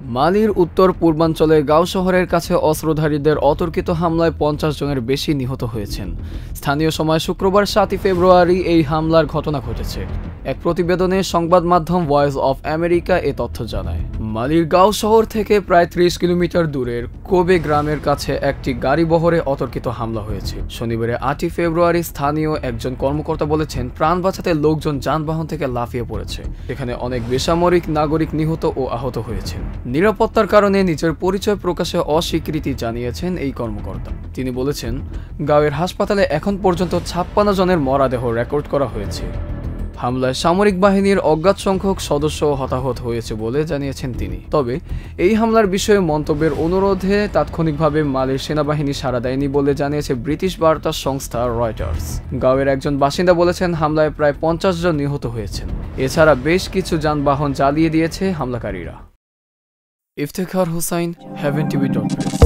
মালির উত্তর পূর্বাঞ্চলে গাও শহরের কাছে অস্ত্রধারীদের অতর্কিত হামলায় 50 জনের বেশি নিহত হয়েছেন। স্থানীয় সময় শুক্রবার 7 ফেব্রুয়ারি এই হামলার ঘটনা ঘটেছে। এক প্রতিবেদনে সংবাদ মাধ্যম ভয়েস অফ আমেরিকা এ তথ্য জানায়। মালির গাও শহর থেকে প্রায় 30 কিলোমিটার দূরের কোবে গ্রামের কাছে একটি গাড়িবহরে অতর্কিত হামলা হয়েছে। শনিবার 8 ফেব্রুয়ারি স্থানীয় একজন কর্মকর্তা বলেছেন, প্রাণ বাঁচাতে লোকজন যানবাহন থেকে লাফিয়ে পড়েছে। এখানে অনেক বেসামরিক নাগরিক নিহত ও আহত হয়েছেন। নিরাপত্তার কারণে নিজের পরিচয় প্রকাশে অস্বীকৃতি জানিয়েছেন এই কর্মকর্তা। তিনি বলেছেন, গাঁয়ের হাসপাতালে এখন পর্যন্ত 56 জনের মরদেহ রেকর্ড করা হয়েছে। হামলায় সামরিক বাহিনীর অজ্ঞাত সংখ্যক সদস্য হতাহত হয়েছে বলে জানিয়েছেন তিনি। তবে এই হামলার বিষয়ে মন্তব্যের অনুরোধে তাৎক্ষণিকভাবে মালির সেনাবাহিনী সাড়া দেয়নি বলে জানিয়েছে ব্রিটিশ বার্তা সংস্থা রয়টার্স। গাঁয়ের একজন বাসিন্দা বলেছেন, হামলায় প্রায় 50 জন নিহত হয়েছেন। এছাড়া বেশ কিছু যানবাহন জ্বালিয়ে দিয়েছে হামলাকারীরা। Iftekhar Hossain, heaven tv.press।